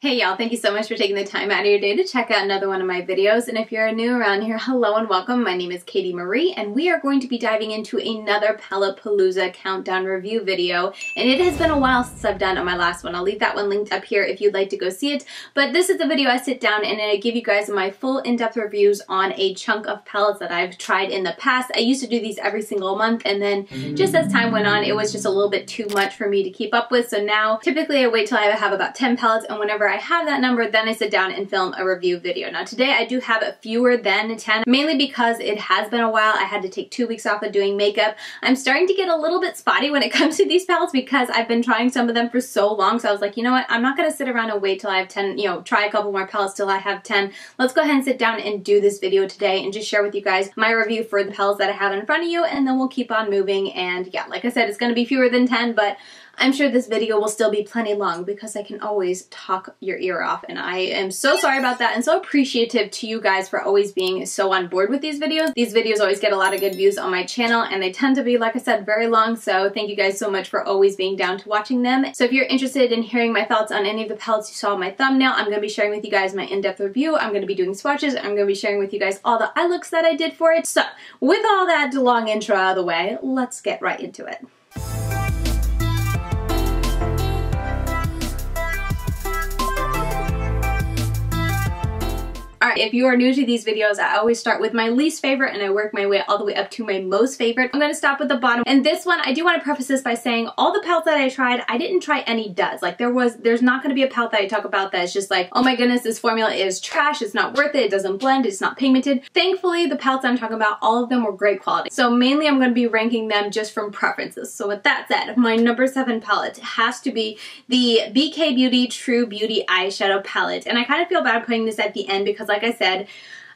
Hey y'all, thank you so much for taking the time out of your day to check out another one of my videos. And if you're new around here, hello and welcome. My name is Katie Marie and we are going to be diving into another Palooza countdown review video. And it has been a while since I've done on my last one. I'll leave that one linked up here if you'd like to go see it. But this is the video I sit down and I give you guys my full in-depth reviews on a chunk of palettes that I've tried in the past. I used to do these every single month, and then just as time went on, it was just a little bit too much for me to keep up with. So now typically I wait till I have about 10 palettes, and whenever I have that number, then I sit down and film a review video. Now today I do have fewer than 10, mainly because it has been a while. I had to take 2 weeks off of doing makeup. I'm starting to get a little bit spotty when it comes to these palettes because I've been trying some of them for so long. So I was like, you know what, I'm not gonna sit around and wait till I have 10, try a couple more palettes till I have 10. Let's go ahead and sit down and do this video today and just share with you guys my review for the palettes that I have in front of you, and then we'll keep on moving. And yeah, like I said, it's gonna be fewer than 10, but I'm sure this video will still be plenty long because I can always talk your ear off, and I am so sorry about that and so appreciative to you guys for always being so on board with these videos. These videos always get a lot of good views on my channel, and they tend to be, like I said, very long, so thank you guys so much for always being down to watching them. So if you're interested in hearing my thoughts on any of the palettes you saw in my thumbnail, I'm going to be sharing with you guys my in-depth review. I'm going to be doing swatches. I'm going to be sharing with you guys all the eye looks that I did for it. So with all that long intro out of the way, let's get right into it. Alright, if you are new to these videos, I always start with my least favorite and I work my way all the way up to my most favorite. I'm going to stop with the bottom. And this one, I do want to preface this by saying all the palettes that I tried, I didn't try any duds. Like there's not going to be a palette that I talk about that is just like, oh my goodness, this formula is trash, it's not worth it, it doesn't blend, it's not pigmented. Thankfully, the palettes I'm talking about, all of them were great quality. So mainly I'm going to be ranking them just from preferences. So with that said, my number 7 palette has to be the BK Beauty True Beauty Eyeshadow Palette. And I kind of feel bad putting this at the end because, like I said,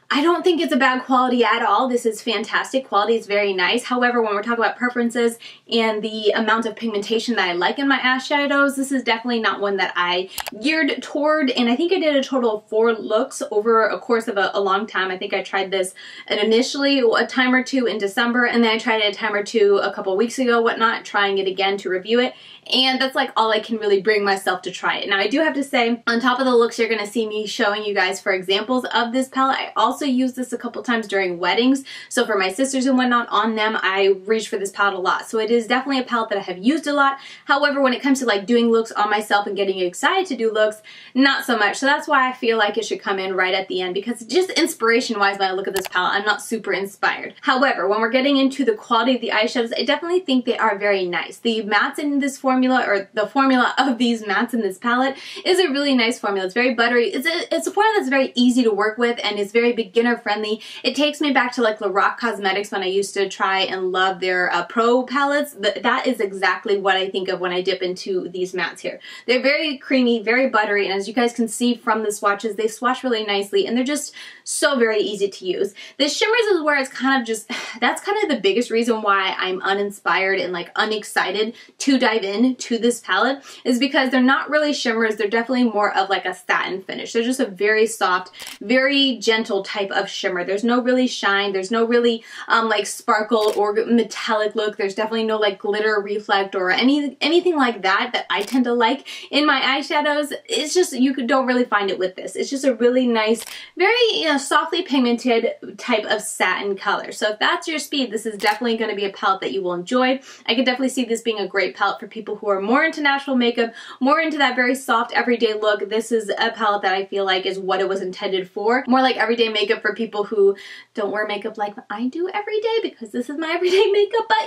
I don't think it's a bad quality at all. This is fantastic. Quality is very nice. However, when we're talking about preferences and the amount of pigmentation that I like in my eyeshadows, this is definitely not one that I geared toward. And I think I did a total of 4 looks over a course of a long time. I think I tried this initially a time or two in December, and then I tried it a time or two a couple weeks ago, whatnot, trying it again to review it. And that's like all I can really bring myself to try it. Now I do have to say, on top of the looks you're going to see me showing you guys for examples of this palette, I also used this a couple times during weddings. So for my sisters and whatnot on them, I reached for this palette a lot. So it is definitely a palette that I have used a lot. However, when it comes to like doing looks on myself and getting excited to do looks, not so much. So that's why I feel like it should come in right at the end, because just inspiration wise, when I look at this palette, I'm not super inspired. However, when we're getting into the quality of the eyeshadows, I definitely think they are very nice. The mattes in this formula, or the formula of these mattes in this palette, is a really nice formula. It's very buttery. It's a formula that's very easy to work with and is very beginner friendly. It takes me back to like Rococo Cosmetics when I used to try and love their pro palettes. That is exactly what I think of when I dip into these mattes here. They're very creamy, very buttery, and as you guys can see from the swatches, they swatch really nicely and they're just so very easy to use. The shimmers is where it's kind of just, that's kind of the biggest reason why I'm uninspired and like unexcited to dive in to this palette, is because they're not really shimmers. They're definitely more of like a satin finish. They're just a very soft, very gentle type of shimmer. There's no really shine. There's no really like sparkle or metallic look. There's definitely no like glitter reflect or anything like that I tend to like in my eyeshadows. It's just, you don't really find it with this. It's just a really nice, very softly pigmented type of satin color. So if that's your speed, this is definitely going to be a palette that you will enjoy. I can definitely see this being a great palette for people who are more into natural makeup, more into that very soft everyday look. This is a palette that I feel like is what it was intended for. More like everyday makeup for people who don't wear makeup like I do every day, because this is my everyday makeup, but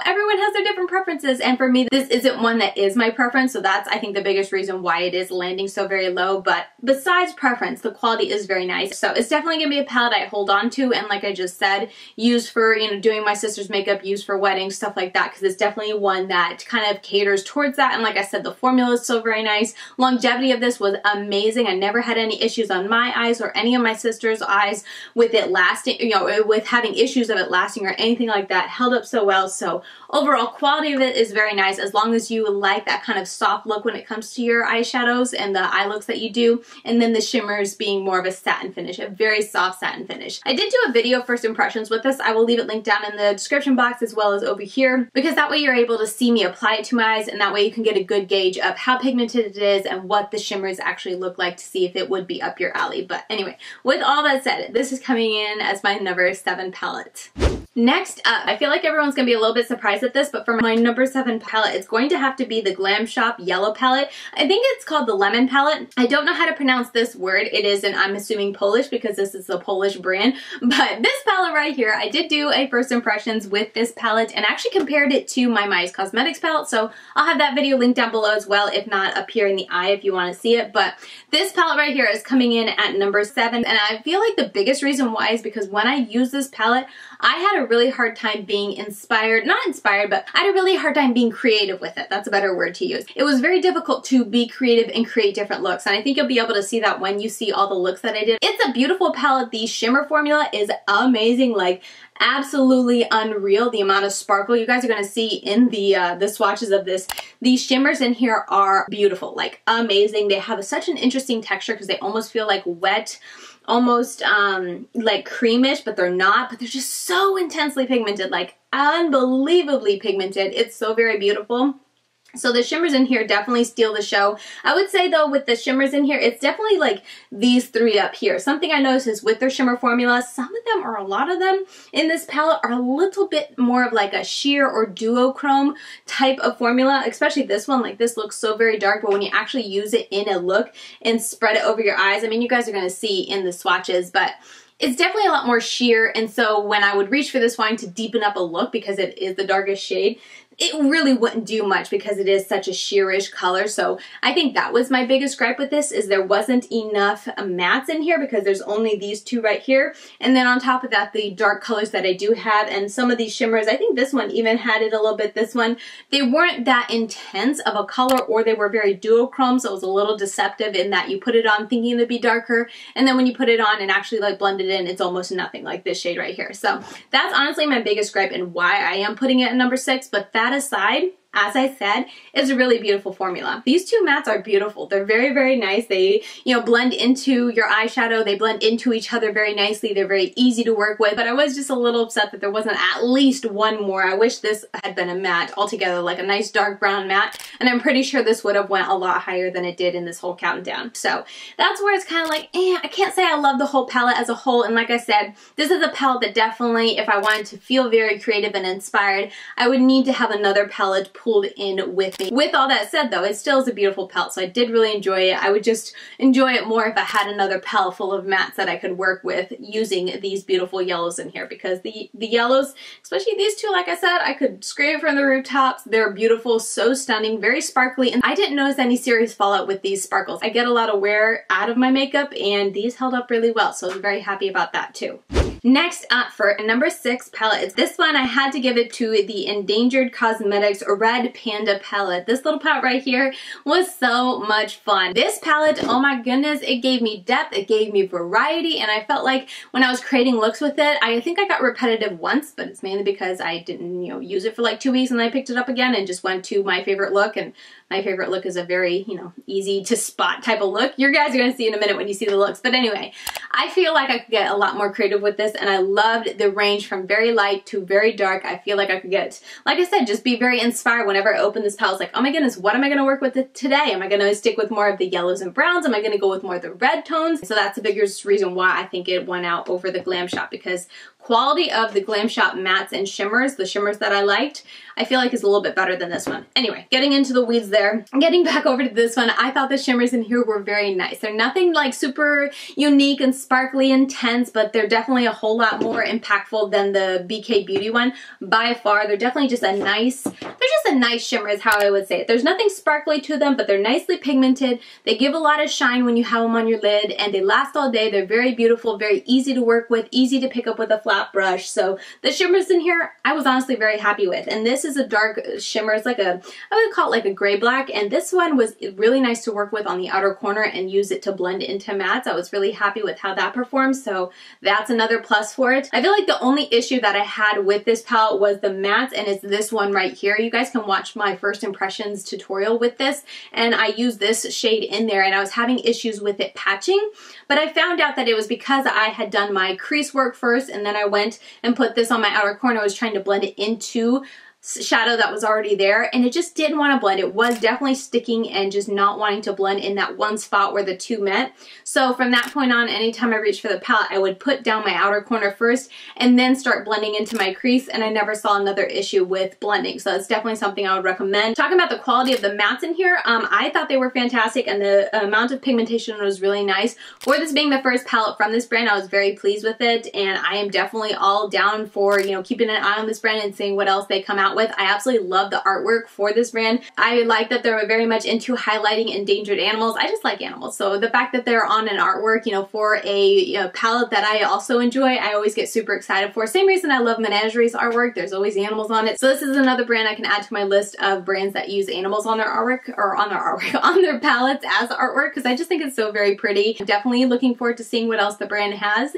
everyone has their different preferences, and for me this isn't one that is my preference, so that's I think the biggest reason why it is landing so very low. But besides preference, the quality is very nice, so it's definitely gonna be a palette I hold on to, and like I just said, used for doing my sister's makeup, used for weddings, stuff like that, because it's definitely one that kind of caters towards that. And like I said, the formula is so very nice. Longevity of this was amazing. I never had any issues on my eyes or any of my sister's eyes surprised with it lasting, you know, with having issues of it lasting or anything like that. Held up so well. So overall quality of it is very nice, as long as you like that kind of soft look when it comes to your eyeshadows and the eye looks that you do, and then the shimmers being more of a satin finish, a very soft satin finish. I did do a video first impressions with this. I will leave it linked down in the description box as well as over here, because that way you're able to see me apply it to my eyes, and that way you can get a good gauge of how pigmented it is and what the shimmers actually look like to see if it would be up your alley. But anyway, with all that said, this is coming in as my number 7 palette. Next up, I feel like everyone's going to be a little bit surprised at this, but for my number 7 palette, it's going to have to be the Glam Shop Yellow palette. I think it's called the Lemon palette. I don't know how to pronounce this word. It is, and I'm assuming Polish because this is a Polish brand, but this palette right here, I did do a first impressions with this palette and actually compared it to my Midas Cosmetics palette, so I'll have that video linked down below as well, if not up here in the eye if you want to see it. But this palette right here is coming in at number 7, and I feel like the biggest reason why is because when I use this palette, I had a really hard time being inspired, not inspired, but I had a really hard time being creative with it. That's a better word to use. It was very difficult to be creative and create different looks, and I think you'll be able to see that when you see all the looks that I did. It's a beautiful palette. The shimmer formula is amazing, like absolutely unreal. The amount of sparkle you guys are going to see in the swatches of this. These shimmers in here are beautiful, like amazing. They have such an interesting texture because they almost feel like wet, almost like creamish, but they're not, but they're just so intensely pigmented, like unbelievably pigmented. It's so very beautiful. So the shimmers in here definitely steal the show. I would say though, with the shimmers in here, it's definitely like these 3 up here. Something I noticed is with their shimmer formula, some of them, or a lot of them in this palette, are a little bit more of like a sheer or duochrome type of formula, especially this one. Like this looks so very dark, but when you actually use it in a look and spread it over your eyes, I mean, you guys are going to see in the swatches, but it's definitely a lot more sheer. And so when I would reach for this wine to deepen up a look, because it is the darkest shade, it really wouldn't do much because it is such a sheerish color. So I think that was my biggest gripe with this, is there wasn't enough mattes in here because there's only these 2 right here. And then on top of that, the dark colors that I do have, and some of these shimmers, I think this one even had it a little bit. This one, they weren't that intense of a color, or they were very duochrome, so it was a little deceptive in that you put it on thinking it'd be darker, and then when you put it on and actually like blend it in, it's almost nothing, like this shade right here. So that's honestly my biggest gripe and why I am putting it at number 6. But that aside, as I said, it's a really beautiful formula. These 2 mattes are beautiful. They're very, very nice. They, you know, blend into your eyeshadow. They blend into each other very nicely. They're very easy to work with, but I was just a little upset that there wasn't at least one more. I wish this had been a matte altogether, like a nice dark brown matte, and I'm pretty sure this would have went a lot higher than it did in this whole countdown. So that's where it's kind of like, I can't say I love the whole palette as a whole, and like I said, this is a palette that definitely, if I wanted to feel very creative and inspired, I would need to have another palette pulled in with me. With all that said though, it still is a beautiful palette, so I did really enjoy it. I would just enjoy it more if I had another palette full of mattes that I could work with using these beautiful yellows in here, because the yellows, especially these 2, like I said, I could scream it from the rooftops. They're beautiful, so stunning, very sparkly, and I didn't notice any serious fallout with these sparkles. I get a lot of wear out of my makeup, and these held up really well, so I was very happy about that too. Next up for number 6 palette, it's this one. I had to give it to the Endangered Cosmetics Red Panda palette. This little palette right here was so much fun. This palette, oh my goodness, it gave me depth, it gave me variety, and I felt like when I was creating looks with it, I think I got repetitive once, but it's mainly because I didn't, you know, use it for like 2 weeks, and then I picked it up again and just went to my favorite look. And my favorite look is a very, you know, easy to spot type of look. You guys are going to see in a minute when you see the looks. But anyway, I feel like I could get a lot more creative with this, and I loved the range from very light to very dark. I feel like I could get, like I said, just be very inspired whenever I open this palette. It's like, oh my goodness, what am I going to work with today? Am I going to stick with more of the yellows and browns? Am I going to go with more of the red tones? So that's the biggest reason why I think it won out over the Glam Shop, because quality of the Glam Shop mattes and shimmers, the shimmers that I liked, I feel like is a little bit better than this one. Anyway, getting into the weeds there, getting back over to this one, I thought the shimmers in here were very nice. They're nothing like super unique and sparkly intense, but they're definitely a whole lot more impactful than the BK Beauty one. By far, they're definitely just a nice, they're just a nice shimmer is how I would say it. There's nothing sparkly to them, but they're nicely pigmented. They give a lot of shine when you have them on your lid, and they last all day. They're very beautiful, very easy to work with, easy to pick up with a flat flat brush. So the shimmers in here, I was honestly very happy with. And this is a dark shimmer. It's like I would call it like a gray black. And this one was really nice to work with on the outer corner and use it to blend into mattes. I was really happy with how that performed. So that's another plus for it. I feel like the only issue that I had with this palette was the mattes, and it's this one right here. You guys can watch my first impressions tutorial with this, and I used this shade in there, and I was having issues with it patching, but I found out that it was because I had done my crease work first, and then I went and put this on my outer corner. I was trying to blend it into shadow that was already there, and it just didn't want to blend. It was definitely sticking and just not wanting to blend in that one spot where the two met. So from that point on, anytime I reached for the palette, I would put down my outer corner first and then start blending into my crease, and I never saw another issue with blending. So it's definitely something I would recommend. Talking about the quality of the mattes in here, I thought they were fantastic, and the amount of pigmentation was really nice. For this being the first palette from this brand, I was very pleased with it, and I am definitely all down for, you know, keeping an eye on this brand and seeing what else they come out with. I absolutely love the artwork for this brand. I like that they're very much into highlighting endangered animals. I just like animals, so the fact that they're on an artwork, you know, for a palette that I also enjoy, I always get super excited for. Same reason I love Menagerie's artwork. There's always animals on it. So this is another brand I can add to my list of brands that use animals on their artwork, or on their palettes as artwork, because I just think it's so very pretty. I'm definitely looking forward to seeing what else the brand has.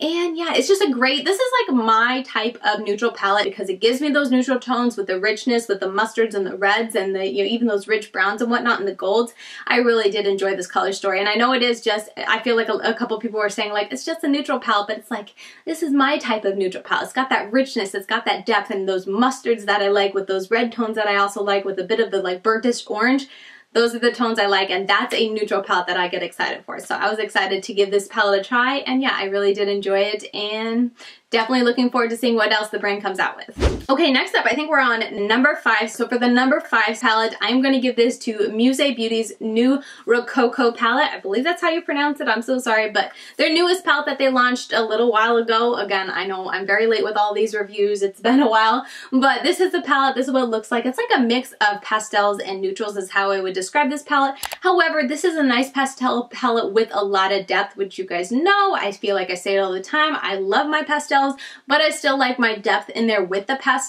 And yeah, it's just this is like my type of neutral palette, because it gives me those neutral tones with the richness, with the mustards and the reds and the, you know, even those rich browns and whatnot and the golds. I really did enjoy this color story, and I know it is just, I feel like a couple people were saying like, it's just a neutral palette, but it's like, this is my type of neutral palette. It's got that richness, it's got that depth, and those mustards that I like with those red tones that I also like with a bit of the like burntest orange. Those are the tones I like, and that's a neutral palette that I get excited for. So I was excited to give this palette a try, and yeah, I really did enjoy it, and definitely looking forward to seeing what else the brand comes out with. Okay, next up, I think we're on number 5. So for the number 5 palette, I'm going to give this to Musee Beauty's new Rococo palette. I believe that's how you pronounce it. I'm so sorry, but their newest palette that they launched a little while ago. Again, I know I'm very late with all these reviews. It's been a while, but this is the palette. This is what it looks like. It's like a mix of pastels and neutrals is how I would describe this palette. However, this is a nice pastel palette with a lot of depth, which you guys know. I feel like I say it all the time. I love my pastels, but I still like my depth in there with the pastels.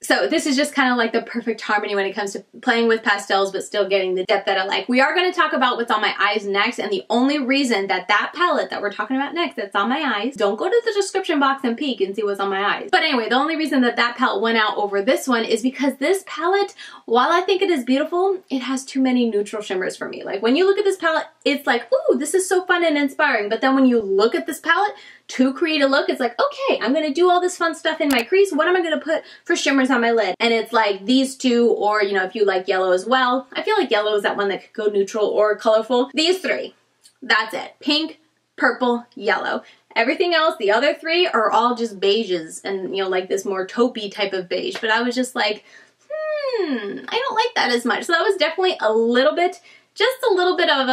So this is just kind of like the perfect harmony when it comes to playing with pastels, but still getting the depth that I like. We are going to talk about what's on my eyes next, and the only reason that palette that we're talking about next that's on my eyes, don't go to the description box and peek and see what's on my eyes. But anyway, the only reason that palette went out over this one is because this palette, while I think it is beautiful, it has too many neutral shimmers for me. Like when you look at this palette, it's like, ooh, this is so fun and inspiring. But then when you look at this palette, to create a look, it's like, okay, I'm gonna do all this fun stuff in my crease. What am I gonna put for shimmers on my lid? And it's like these two, or you know, if you like yellow as well. I feel like yellow is that one that could go neutral or colorful. These 3, that's it. Pink, purple, yellow. Everything else, the other 3 are all just beiges and, you know, like this more taupey type of beige. But I was just like, I don't like that as much. So that was definitely a little bit, just a little bit of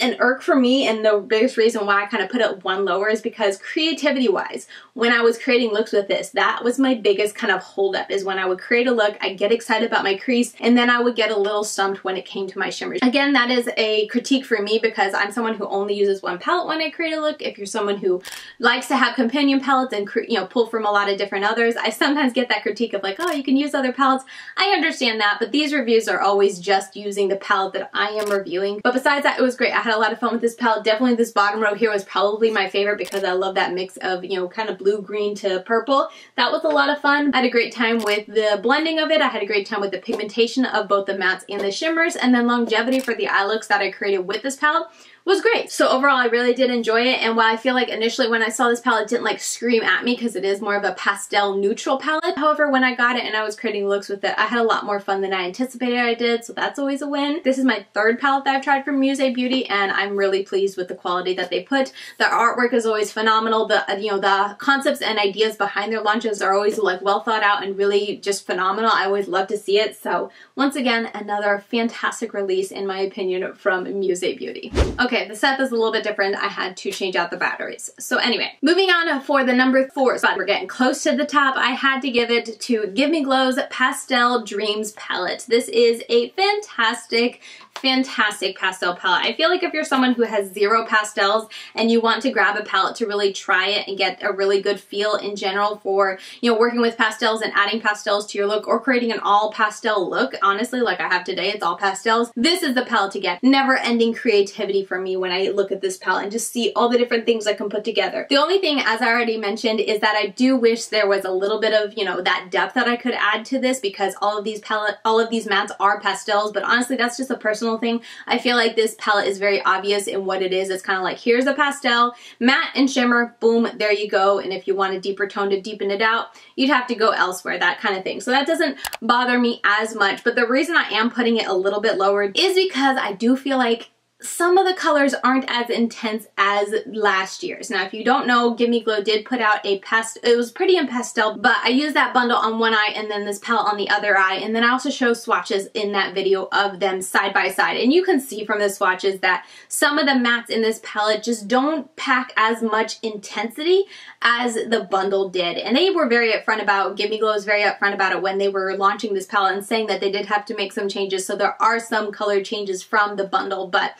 an irk for me, and the biggest reason why I kind of put it one lower is because creativity wise, when I was creating looks with this, that was my biggest kind of holdup, is when I would create a look, I'd get excited about my crease, and then I would get a little stumped when it came to my shimmers. Again, that is a critique for me because I'm someone who only uses one palette when I create a look. If you're someone who likes to have companion palettes and, you know, pull from a lot of different others, I sometimes get that critique of like, oh, you can use other palettes. I understand that, but these reviews are always just using the palette that I am reviewing. But besides that, it was great. I had a lot of fun with this palette. Definitely this bottom row here was probably my favorite because I love that mix of, you know, kind of blue, green to purple. That was a lot of fun. I had a great time with the blending of it. I had a great time with the pigmentation of both the mattes and the shimmers, and then longevity for the eye looks that I created with this palette was great. So overall, I really did enjoy it, and while I feel like initially when I saw this palette, it didn't like scream at me because it is more of a pastel neutral palette. However, when I got it and I was creating looks with it, I had a lot more fun than I anticipated I did, so that's always a win. This is my 3rd palette that I've tried from Musee Beauty, and I'm really pleased with the quality that they put. The artwork is always phenomenal. The, you know, the concepts and ideas behind their launches are always like well thought out and really just phenomenal. I always love to see it. So once again, another fantastic release in my opinion from Musee Beauty. Okay, the set is a little bit different. I had to change out the batteries. So anyway, moving on for the number 4 spot. We're getting close to the top. I had to give it to Give Me Glow's Pastel Dreams palette. This is a fantastic fantastic pastel palette. I feel like if you're someone who has zero pastels and you want to grab a palette to really try it and get a really good feel in general for, you know, working with pastels and adding pastels to your look or creating an all pastel look, honestly, like I have today, it's all pastels. This is the palette to get. Never ending creativity for me when I look at this palette and just see all the different things I can put together. The only thing, as I already mentioned, is that I do wish there was a little bit of, you know, that depth that I could add to this, because all of these mattes are pastels, but honestly, that's just a personal thing. I feel like this palette is very obvious in what it is. It's kind of like, here's a pastel, matte and shimmer, boom, there you go. And if you want a deeper tone to deepen it out, you'd have to go elsewhere, that kind of thing. So that doesn't bother me as much. But the reason I am putting it a little bit lower is because I do feel like some of the colors aren't as intense as last year's. Now, if you don't know, Give Me Glow did put out a pastel, it was pretty in pastel, but I used that bundle on one eye and then this palette on the other eye, and then I also show swatches in that video of them side by side. And you can see from the swatches that some of the mattes in this palette just don't pack as much intensity as the bundle did. And they were very upfront about, Give Me Glow was very upfront about it when they were launching this palette and saying that they did have to make some changes. So there are some color changes from the bundle, but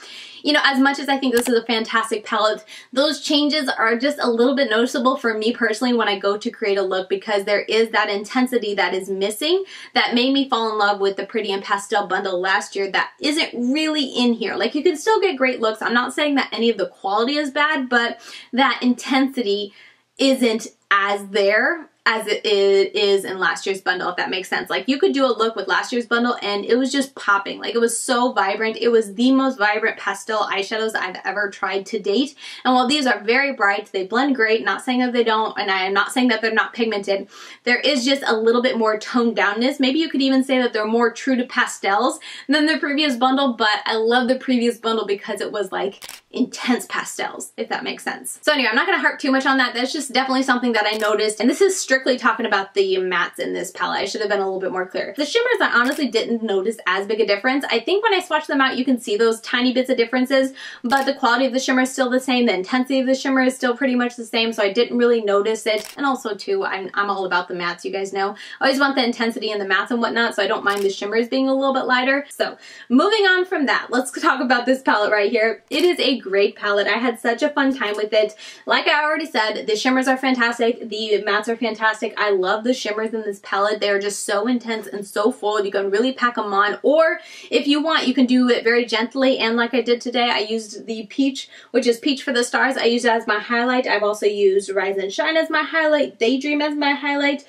you know, as much as I think this is a fantastic palette, those changes are just a little bit noticeable for me personally when I go to create a look, because there is that intensity that is missing that made me fall in love with the Pretty and Pastel bundle last year that isn't really in here. Like, you can still get great looks. I'm not saying that any of the quality is bad, but that intensity isn't as there as it is in last year's bundle, if that makes sense. Like, you could do a look with last year's bundle and it was just popping. Like, it was so vibrant. It was the most vibrant pastel eyeshadows I've ever tried to date. And while these are very bright, they blend great, not saying that they don't, and I am not saying that they're not pigmented, there is just a little bit more toned downness. Maybe you could even say that they're more true to pastels than the previous bundle, but I love the previous bundle because it was like intense pastels, if that makes sense. So anyway, I'm not gonna harp too much on that. That's just definitely something that I noticed, and this is strictly talking about the mattes in this palette. I should have been a little bit more clear. The shimmers, I honestly didn't notice as big a difference. I think when I swatch them out, you can see those tiny bits of differences, but the quality of the shimmer is still the same. The intensity of the shimmer is still pretty much the same, so I didn't really notice it. And also too, I'm all about the mattes, you guys know. I always want the intensity in the mattes and whatnot, so I don't mind the shimmers being a little bit lighter. So moving on from that, let's talk about this palette right here. It is a great palette. I had such a fun time with it. Like I already said, the shimmers are fantastic. The mattes are fantastic. I love the shimmers in this palette. They're just so intense and so full. You can really pack them on, or if you want, you can do it very gently. And like I did today, I used the peach, which is Peach for the Stars. I used it as my highlight. I've also used Rise and Shine as my highlight, Daydream as my highlight.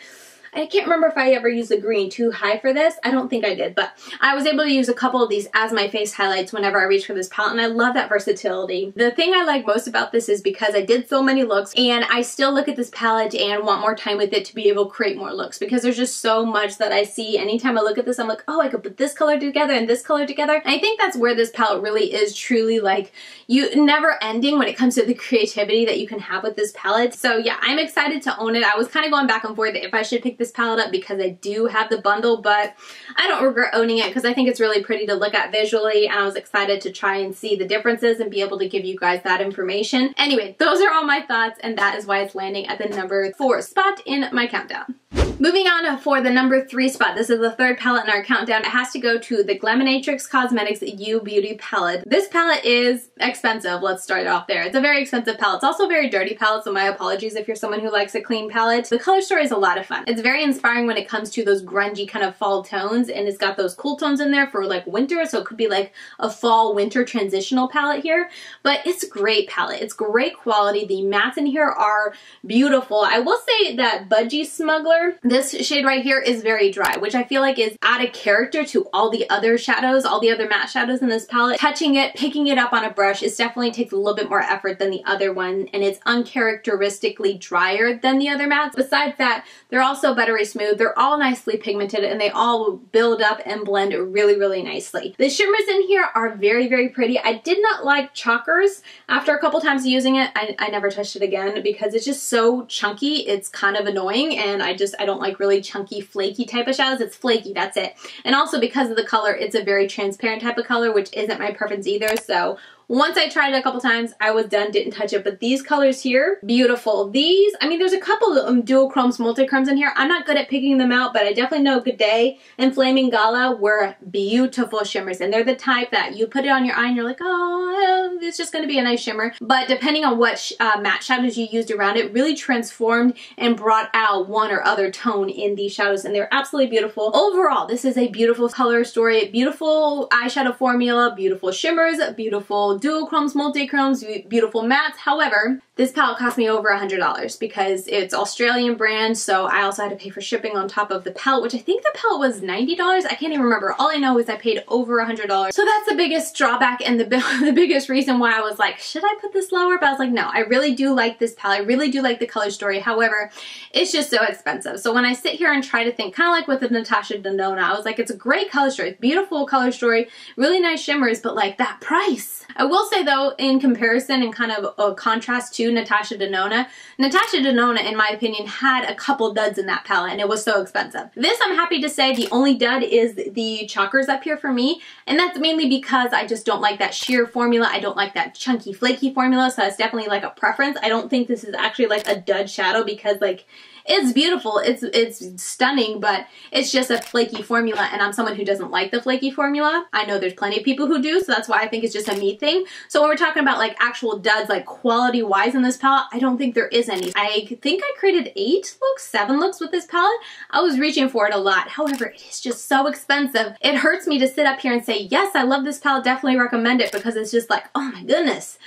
I can't remember if I ever used the green Too High for this. I don't think I did, but I was able to use a couple of these as my face highlights whenever I reach for this palette, and I love that versatility. The thing I like most about this is because I did so many looks, and I still look at this palette and want more time with it to be able to create more looks, because there's just so much that I see. Anytime I look at this, I'm like, oh, I could put this color together and this color together. And I think that's where this palette really is truly like never ending when it comes to the creativity that you can have with this palette. So yeah, I'm excited to own it. I was kind of going back and forth if I should pick this palette up because I do have the bundle, but I don't regret owning it because I think it's really pretty to look at visually, and I was excited to try and see the differences and be able to give you guys that information. Anyway, those are all my thoughts, and that is why it's landing at the number 4 spot in my countdown. Moving on for the number 3 spot, this is the third palette in our countdown. It has to go to the Glaminatrix Cosmetics You Beauty palette. This palette is expensive. Let's start it off there. It's a very expensive palette. It's also a very dirty palette, so my apologies if you're someone who likes a clean palette. The color story is a lot of fun. It's very inspiring when it comes to those grungy kind of fall tones, and it's got those cool tones in there for like winter, so it could be like a fall winter transitional palette here. But it's a great palette. It's great quality. The mattes in here are beautiful. I will say that Budgie Smuggler, this shade right here, is very dry, which I feel like is out of character to all the other shadows, all the other matte shadows in this palette. Touching it, picking it up on a brush, it definitely takes a little bit more effort than the other one, and it's uncharacteristically drier than the other mattes. Besides that, they're also buttery smooth. They're all nicely pigmented, and they all build up and blend really, really nicely. The shimmers in here are very, very pretty. I did not like Chalkers. After a couple times using it, I never touched it again because it's just so chunky. It's kind of annoying, and I don't like really chunky, flaky type of shadows. It's flaky, that's it. And also because of the color, it's a very transparent type of color, which isn't my preference either, so Once I tried it a couple times, I was done, didn't touch it. But these colors here, beautiful. These, I mean, there's a couple of dual-chromes, multi-chromes in here. I'm not good at picking them out, but I definitely know Good Day and Flaming Gala were beautiful shimmers. And they're the type that you put it on your eye and you're like, oh, it's just going to be a nice shimmer. But depending on what matte shadows you used around it, really transformed and brought out one or other tone in these shadows. And they're absolutely beautiful. Overall, this is a beautiful color story, beautiful eyeshadow formula, beautiful shimmers, beautiful dual chromes, multi-chromes, beautiful mattes. However, this palette cost me over $100 because it's Australian brand, so I also had to pay for shipping on top of the palette, which I think the palette was $90. I can't even remember. All I know is I paid over $100. So that's the biggest drawback and the biggest reason why I was like, should I put this lower? But I was like, no, I really do like this palette. I really do like the color story. However, it's just so expensive. So when I sit here and try to think, kind of like with the Natasha Denona, I was like, it's a great color story, beautiful color story, really nice shimmers, but like that price. I will say though, in comparison and kind of a contrast to Natasha Denona, in my opinion, had a couple duds in that palette and it was so expensive. This, I'm happy to say, the only dud is the chakras up here for me, and that's mainly because I just don't like that sheer formula. I don't like that chunky, flaky formula, so it's definitely like a preference. I don't think this is actually like a dud shadow because like, it's beautiful, it's stunning, but it's just a flaky formula, and I'm someone who doesn't like the flaky formula. I know there's plenty of people who do, so that's why I think it's just a me thing. So when we're talking about like actual duds, like quality-wise in this palette, I don't think there is any. I think I created 8 looks, 7 looks with this palette. I was reaching for it a lot. However, it is just so expensive. It hurts me to sit up here and say, yes, I love this palette, definitely recommend it, because it's just like, oh my goodness.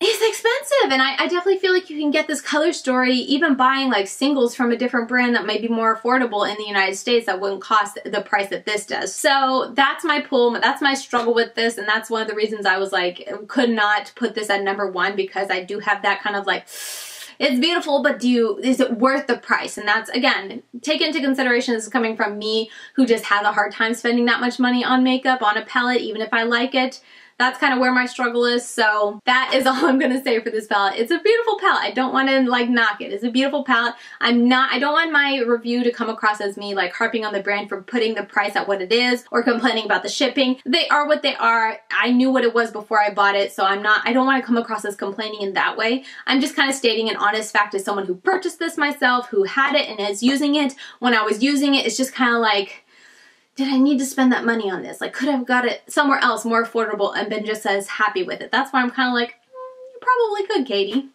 It's expensive, and I definitely feel like you can get this color story even buying like singles from a different brand that might be more affordable in the United States that wouldn't cost the price that this does. So that's my pull, that's my struggle with this, and that's one of the reasons I was like, could not put this at #1, because I do have that kind of like, it's beautiful, but is it worth the price? And that's, again, take into consideration this is coming from me who just has a hard time spending that much money on makeup, on a palette, even if I like it. That's kind of where my struggle is, so that is all I'm going to say for this palette. It's a beautiful palette. I don't want to like knock it. It's a beautiful palette. I don't want my review to come across as me like harping on the brand for putting the price at what it is or complaining about the shipping. They are what they are. I knew what it was before I bought it, so I don't want to come across as complaining in that way. I'm just kind of stating an honest fact as someone who purchased this myself, who had it and is using it. When I was using it, it's just kind of like, did I need to spend that money on this? Like, could I have got it somewhere else more affordable and been just as happy with it? That's why I'm kind of like, you probably could, Katie.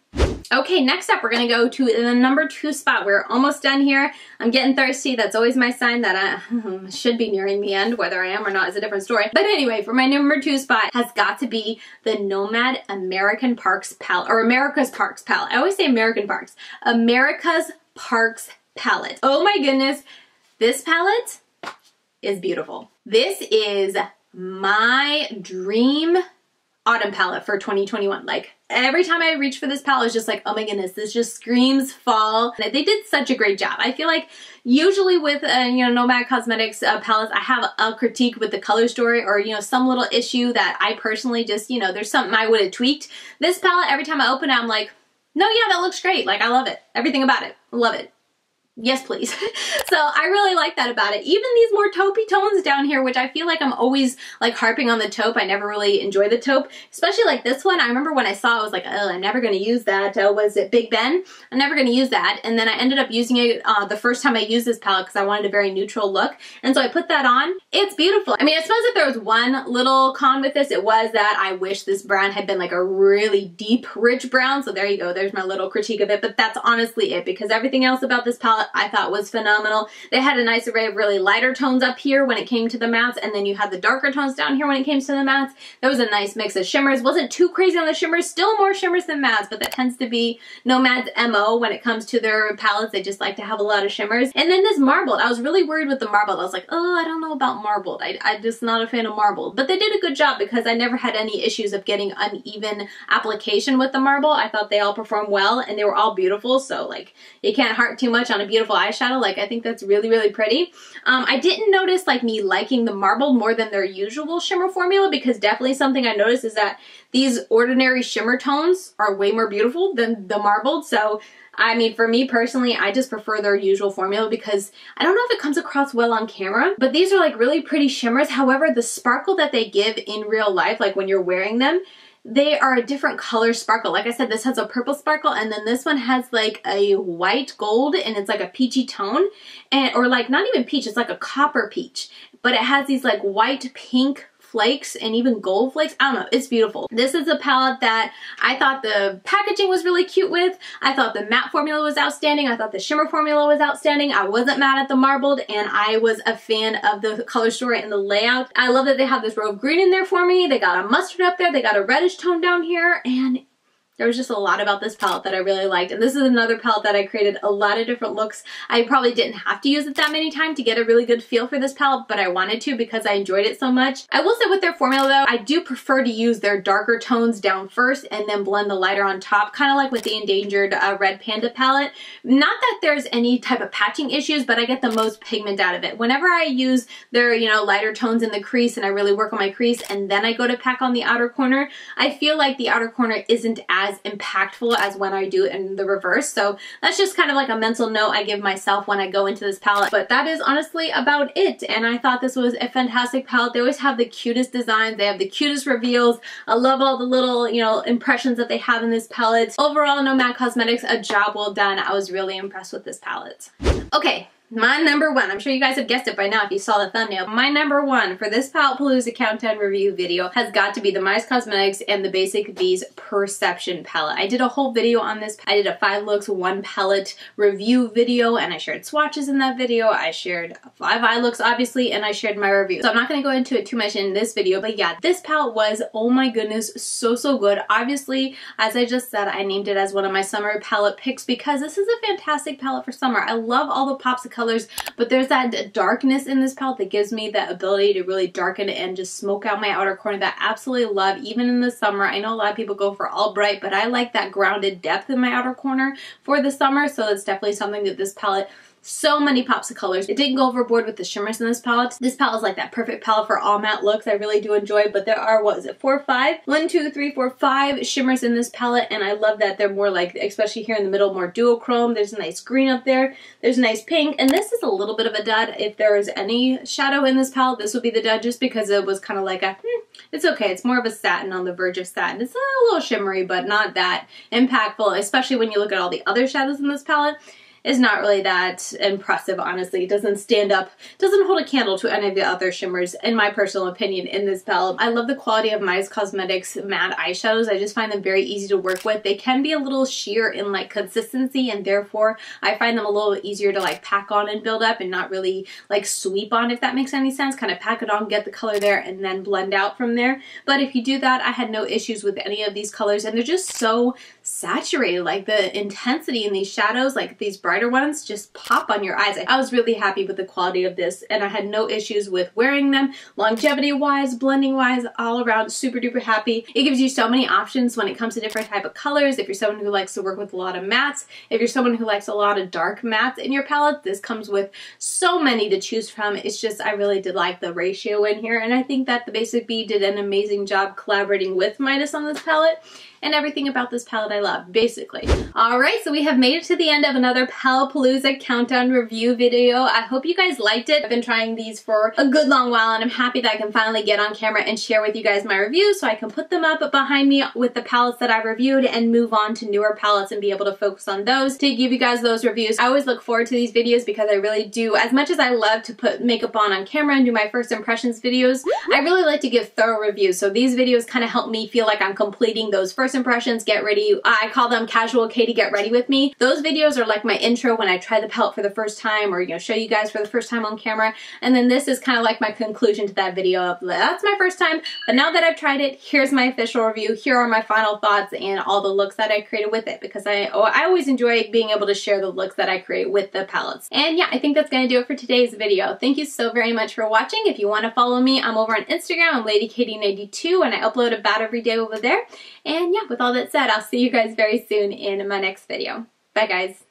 Okay, next up, we're going to go to the #2 spot. We're almost done here. I'm getting thirsty. That's always my sign that I should be nearing the end. Whether I am or not is a different story. But anyway, for my #2 spot has got to be the Nomad American Parks palette, or America's Parks palette. I always say American Parks. America's Parks palette. Oh my goodness, this palette is beautiful. This is my dream autumn palette for 2021. Like, every time I reach for this palette, it's just like, oh my goodness, this just screams fall. They did such a great job. I feel like usually with Nomad Cosmetics palettes, I have a critique with the color story, or some little issue that I personally just, there's something I would have tweaked. This palette, every time I open it, I'm like, no, yeah, that looks great. Like, I love it. Everything about it. Love it. Yes, please. So I really like that about it. Even these more taupey tones down here, which I feel like I'm always like harping on the taupe. I never really enjoy the taupe, especially like this one. I remember when I saw it, I was like, oh, I'm never going to use that. Was it Big Ben? I'm never going to use that. And then I ended up using it the first time I used this palette because I wanted a very neutral look. And so I put that on. It's beautiful. I mean, I suppose if there was one little con with this, it was that I wish this brown had been like a really deep, rich brown. So there you go. There's my little critique of it. But that's honestly it, because everything else about this palette I thought was phenomenal. They had a nice array of really lighter tones up here when it came to the mattes, and then you had the darker tones down here when it came to the mattes. There was a nice mix of shimmers. Wasn't too crazy on the shimmers, still more shimmers than mattes, but that tends to be Nomad's MO when it comes to their palettes. They just like to have a lot of shimmers. And then this marbled. I was really worried with the marbled. I was like, oh, I don't know about marbled. I'm just not a fan of marbled. But they did a good job because I never had any issues of getting uneven application with the marble. I thought they all performed well and they were all beautiful. So like, you can't harp too much on a beautiful beautiful eyeshadow. Like, I think that's really, really pretty. I didn't notice like me liking the marbled more than their usual shimmer formula, because definitely something I noticed is that these ordinary shimmer tones are way more beautiful than the marbled. So I mean, for me personally, I just prefer their usual formula because I don't know if it comes across well on camera, but these are like really pretty shimmers. However, the sparkle that they give in real life, like when you're wearing them, they are a different color sparkle. Like I said, this has a purple sparkle, and then this one has like a white gold, and it's like a peachy tone, and or like not even peach, it's like a copper peach, but it has these like white, pink flakes and even gold flakes. I don't know, it's beautiful. This is a palette that I thought the packaging was really cute with. I thought the matte formula was outstanding. I thought the shimmer formula was outstanding. I wasn't mad at the marbled, and I was a fan of the color story and the layout. I love that they have this row of green in there for me. They got a mustard up there. They got a reddish tone down here, and there was just a lot about this palette that I really liked. And this is another palette that I created a lot of different looks. I probably didn't have to use it that many times to get a really good feel for this palette, but I wanted to because I enjoyed it so much. I will say with their formula though, I do prefer to use their darker tones down first and then blend the lighter on top, kind of like with the Endangered Red Panda palette. Not that there's any type of patching issues, but I get the most pigment out of it. Whenever I use their, you know, lighter tones in the crease and I really work on my crease and then I go to pack on the outer corner, I feel like the outer corner isn't as impactful as when I do it in the reverse. So that's just kind of like a mental note I give myself when I go into this palette. But that is honestly about it. And I thought this was a fantastic palette. They always have the cutest designs. They have the cutest reveals. I love all the little, you know, impressions that they have in this palette. Overall, Nomad Cosmetics, a job well done. I was really impressed with this palette. Okay. My number one, I'm sure you guys have guessed it by now if you saw the thumbnail. My number one for this Palette Palooza Countdown review video has got to be the Midas Cosmetics and the Basic Bees Perception palette. I did a whole video on this. I did a 5 looks, 1 palette review video, and I shared swatches in that video. I shared 5 eye looks, obviously, and I shared my review. So I'm not going to go into it too much in this video, but yeah, this palette was, oh my goodness, so good. Obviously, as I just said, I named it as one of my summer palette picks because this is a fantastic palette for summer. I love all the pops of colors, but there's that darkness in this palette that gives me that ability to really darken and just smoke out my outer corner that I absolutely love even in the summer. I know a lot of people go for all bright, but I like that grounded depth in my outer corner for the summer, so that's definitely something that this palette, so many pops of colors. It didn't go overboard with the shimmers in this palette. This palette is like that perfect palette for all matte looks. I really do enjoy, but there are, what is it, 4 or 5? 1, 2, 3, 4, 5 shimmers in this palette, and I love that they're more like, especially here in the middle, more duochrome. There's a nice green up there. There's a nice pink, and this is a little bit of a dud. If there is any shadow in this palette, this would be the dud just because it was kind of like a, it's okay. It's more of a satin, on the verge of satin. It's a little shimmery, but not that impactful, especially when you look at all the other shadows in this palette. Is not really that impressive, honestly. It doesn't stand up, doesn't hold a candle to any of the other shimmers, in my personal opinion, in this palette. I love the quality of Midas Cosmetics matte eyeshadows. I just find them very easy to work with. They can be a little sheer in like consistency, and therefore I find them a little easier to like pack on and build up and not really like sweep on, if that makes any sense. Kind of pack it on, get the color there, and then blend out from there. But if you do that, I had no issues with any of these colors, and they're just so saturated. Like the intensity in these shadows, like these brighter ones, just pop on your eyes. I was really happy with the quality of this, and I had no issues with wearing them, longevity wise, blending wise, all around super duper happy. It gives you so many options when it comes to different type of colors. If you're someone who likes to work with a lot of mattes, if you're someone who likes a lot of dark mattes in your palette, this comes with so many to choose from. It's just, I really did like the ratio in here, and I think that the Basic Bee did an amazing job collaborating with Midas on this palette. And everything about this palette I love, basically. Alright, so we have made it to the end of another Palette Palooza Countdown review video. I hope you guys liked it. I've been trying these for a good long while, and I'm happy that I can finally get on camera and share with you guys my reviews so I can put them up behind me with the palettes that I reviewed and move on to newer palettes and be able to focus on those to give you guys those reviews. I always look forward to these videos because I really do, as much as I love to put makeup on camera and do my first impressions videos, I really like to give thorough reviews. So these videos kind of help me feel like I'm completing those first impressions, get ready. I call them casual Katie get ready with me. Those videos are like my intro when I try the palette for the first time, or, you know, show you guys for the first time on camera. And then this is kind of like my conclusion to that video of, that's my first time, but now that I've tried it, here's my official review. Here are my final thoughts and all the looks that I created with it, because I always enjoy being able to share the looks that I create with the palettes. And yeah, I think that's going to do it for today's video. Thank you so very much for watching. If you want to follow me, I'm over on Instagram. I'm LadyKatie92, and I upload about every day over there. And yeah, with all that said, I'll see you guys very soon in my next video. Bye guys.